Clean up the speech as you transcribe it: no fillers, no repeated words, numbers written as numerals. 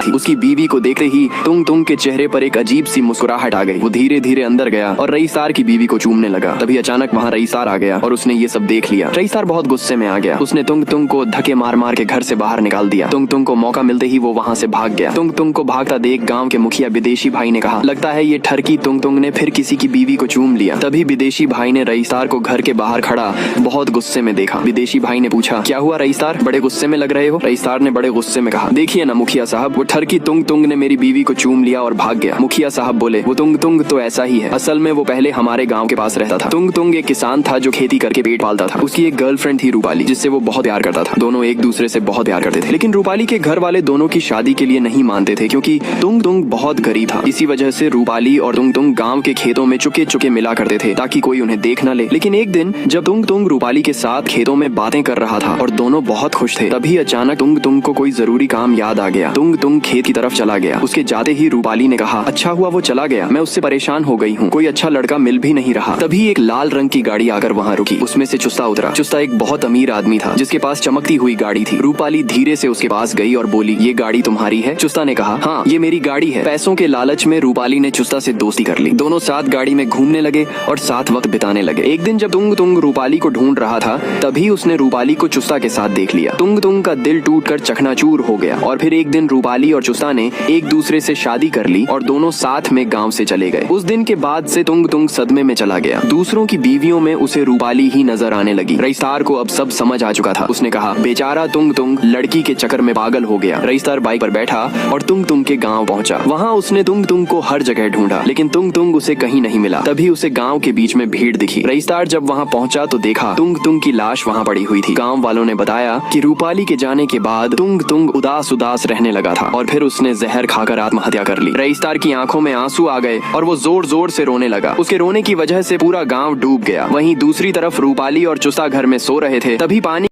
थी। उसकी बीवी को देखते ही तुंग तुंग के चेहरे पर एक अजीब सी मुस्कुराहट आ गई। वो धीरे धीरे अंदर गया और रईसार की बीवी को चूमने लगा। तभी अचानक वहाँ रईसार आ गया और उसने ये सब देख लिया। रईसार बहुत गुस्से में आ गया। उसने तुंग तुंग को धक्के मार मार के घर से बाहर निकाल दिया। तुंग तुंग को मौका मिलते ही वो वहाँ से भाग गया। तुंग तुंग को भागता देख गाँव के मुखिया विदेशी भाई ने कहा, लगता है ये ठरकी तुंग तुंग ने फिर किसी की बीवी को चूम लिया। तभी विदेशी भाई ने रईसार को घर के बाहर खड़ा बहुत गुस्से में देखा। विदेशी भाई ने पूछा, क्या हुआ रईसार, बड़े गुस्से में लग रहे हो? रईसार ने बड़े गुस्से में कहा, देखिए ना मुखिया साहब, वो ठरकी तुंग तुंग ने मेरी बीवी को चूम लिया और भाग गया। मुखिया साहब बोले, वो तुंग तुंग तो ऐसा ही है, असल में वो पहले हमारे गाँव के पास रहता था। तुंग तुंग एक किसान था जो खेती करके पेट पालता था। उसकी एक गर्लफ्रेंड थी रूपाली, जिससे वो बहुत प्यार करता था। दोनों एक दूसरे से बहुत प्यार करते थे, लेकिन रूपाली के घर वाले दोनों की शादी के लिए नहीं मानते थे क्योंकि तुंग तुंग बहुत गरीब था। इसी वजह से रूपाली और तुंग तुंग गाँव के खेतों में चुके चुके मिला करते थे ताकि कोई उन्हें देख न ले। लेकिन एक दिन जब तुंग तुंग रूपाली के साथ खेतों में बातें कर रहा था और दोनों बहुत खुश थे, तभी अचानक तुंग तुंग को कोई जरूरी काम याद आ गया। तुंग तुंग खेत की तरफ चला गया। उसके जाते ही रूपाली ने कहा, अच्छा हुआ वो चला गया, मैं उससे परेशान हो गई हूँ, कोई अच्छा लड़का मिल भी नहीं रहा। तभी एक लाल रंग की गाड़ी आकर वहाँ रुकी। उसमें से चुस्ता उतरा। चुस्ता एक बहुत अमीर आदमी था जिसके पास चमकती हुई गाड़ी थी। रूपाली धीरे से उसके पास गई और बोली, ये गाड़ी तुम्हारी है? चुस्ता ने कहा, हाँ ये मेरी गाड़ी है। पैसों के लालच में रूपाली ने चुस्ता से दोस्ती कर ली। दोनों साथ गाड़ी में घूमने लगे और साथ वक्त बिताने लगे। एक दिन जब तुंग तुंग रूपाली को ढूंढ रहा था तभी उसने रूपाली को चुस्ता के साथ देख लिया। तुंग तुंग का दिल टूटकर चकनाचूर हो गया। और फिर एक दिन रूपाली और चुस्ता ने एक दूसरे से शादी कर ली और दोनों साथ में गांव से चले गए। उस दिन के बाद से तुंग तुंग सदमे में चला गया। दूसरों की बीवियों में उसे रूपाली ही नजर आने लगी। रईसार को अब सब समझ आ चुका था। उसने कहा, बेचारा तुंग तुंग लड़की के चक्कर में पागल हो गया। रईसार बाइक पर बैठा और तुंग तुंग के गाँव पहुंचा। वहाँ उसने तुंग तुंग को हर जगह ढूंढा, लेकिन तुंग तुंग उसे कहीं नहीं मिला। तभी उसे गाँव के बीच में भीड़ दिखी। रईसार जब वहाँ पहुंचा तो देखा तुंग तुंग की लाश वहाँ पड़ी हुई थी। गाँव वालों ने बताया कि रूपाली के जाने के बाद तुंग तुंग उदास उदास रहने लगा था और फिर उसने जहर खाकर आत्महत्या कर ली। रईसार की आंखों में आंसू आ गए और वो जोर जोर से रोने लगा। उसके रोने की वजह से पूरा गांव डूब गया। वहीं दूसरी तरफ रूपाली और चुस्ता घर में सो रहे थे। तभी पानी